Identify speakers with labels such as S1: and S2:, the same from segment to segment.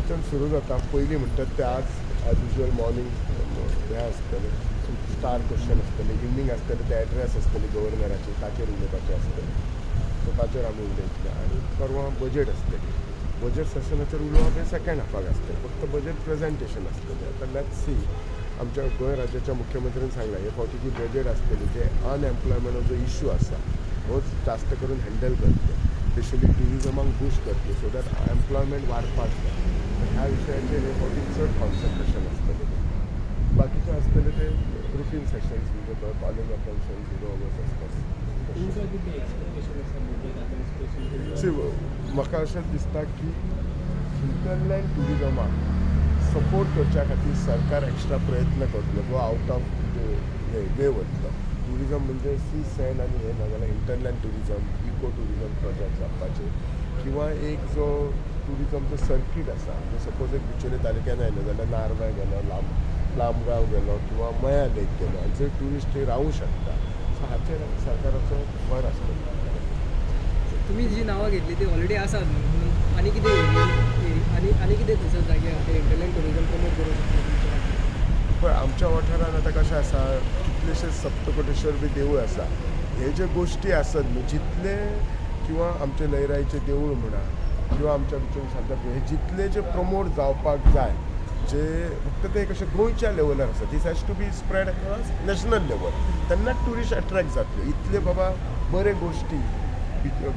S1: अधिवेशन सुरू जाता पयलीं म्हणटात ते आज ॲज युजल मॉर्निंग हें आसतलें स्टार क्वेश्चन आसतलें इवनिंग आसतलें ते एड्रेस आसतली गव्हर्नराची ताचेर उलोवपाचें आसतलें सो ताचेर आमी उलयतले आनी परवां बजेट आसतली बजेट सेशनाचेर उलोवप हें सेकेंड हाफाक आसतलें फक्त बजेट प्रेजेंटेशन आसतलें आतां लेट्स सी आमच्या गोंय राज्याच्या मुख्यमंत्र्यान सांगलां हे फावटी जी बजेट आसतली जे अनएम्प्लॉयमेंट जो इश्यू आसा होच जास्त करून हँडल करतले स्पेशली ट्युरिजमाक बूस्ट करतले सो दॅट एम्प्लॉयमेंट वाडपाक जाय ह्या विशयाचेर हे फावटी चड कॉन्सन्ट्रेशन आसतलें बाकीचे आसतले ते रुटीन सेशन्स म्हणजे कॉलेज अटेन्शन 0 अवर्स आसतले सी म्हाका अशें दिसता की हिंटरलँड ट्युरिजमाक सपोर्ट करच्या खातीर सरकार एक्स्ट्रा प्रयत्न करतलो जो आवट ऑफ वे वतलो ट्युरिजम म्हणजे सी सँड आनी हें नाजाल्यार hinterland tourism eco tourism project जावपाचे किंवा एक जो ट्युरिजमचो सर्कीट आसा म्हणजे सपोज एक बिचोले तालुक्यान आयलो जाल्यार नारवां गेलो लांबगांव गेलो किंवा मया लेक गेलो आनी जंय ट्युरिस्ट थंय रावूं शकता सो हाचेर सरकाराचो भर आसतलो
S2: तुम्ही जी नावं घेतली ती ऑलरेडी आसात म्हणून आनी कितें थंयसर जागे इंटरलँड टुरिजम प्रमोट करूं शकता
S1: पळय आमच्या वाठारान आतां कशें आसा कितलेशे सप्तकोटेश्वर बी देवूळ आसा हे जे गोश्टी आसत न्हू जितले किंवा आमचे लयराईचें देवूळ म्हणा किंवा आमच्या भितर सांगता हे जितले जे प्रमोट जावपाक जाय जे फक्त ते कशें गोंयच्या लेवलार आसा this has to be spread across national level तेन्नाच ट्युरिस्ट अट्रॅक्ट जातले इतले बाबा बरे गोश्टी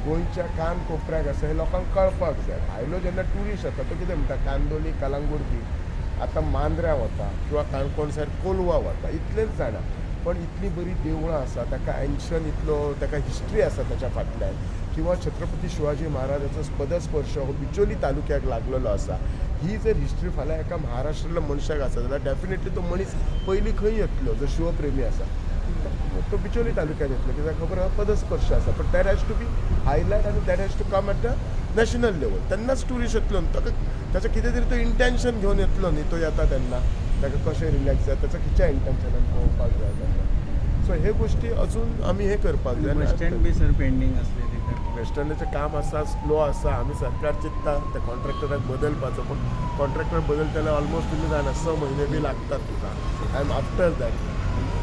S1: गोंयच्या कान कोपऱ्याक आसा हे लोकांक कळपाक जाय भायलो जेन्ना ट्युरिस्ट येता तो कितें म्हणटा कांदोली कलंगूट बीच आतां मांद्र्या वता किंवा काणकोण सायड कोलवा वता इतलेंच जाणा पण इतली बरी देवळां आसा ताका एन्शन इतलो ताका हिस्ट्री आसा ताच्या फाटल्यान किंवा छत्रपती शिवाजी महाराजाचो पदस्पर्श हो बिचोली तालुक्याक लागलेलो आसा ही जर हिस्ट्री फाल्यां एका महाराष्ट्रातल्या मनशाक आसा जाल्यार डेफिनेटली तो मनीस पयलीं खंय येतलो जो शिवप्रेमी आसा तो बिचोली तालुक्यात येतलो कित्याक खबर आहा पदस्पर्श आसा but that has to be highlight आनी that has to come at the national level तेन्नाच ट्युरिस्ट येतलो न्ही ताका ताचें कितें तरी तो इंटेन्शन घेवन येतलो न्ही तो येता तेन्ना ताका कशें रिलॅक्स जाय ताचो खंयच्या इंटेन्शनान पळोवपाक जाय तेन्ना सो हे गोश्टी अजून आमी हे करपाक जाय
S3: वेस्टर्न बी सर पेंडींग आसले
S1: वेस्टर्नाचें काम आसा स्लो आसा आमी सरकार चिंतता त्या कॉन्ट्रॅक्टराक बदलपाचो पण कॉन्ट्रॅक्टर बदलता जाल्यार ऑलमोस्ट तुमी जाणा 6 म्हयने बी लागतात तुका आय एम आफ्टर दॅट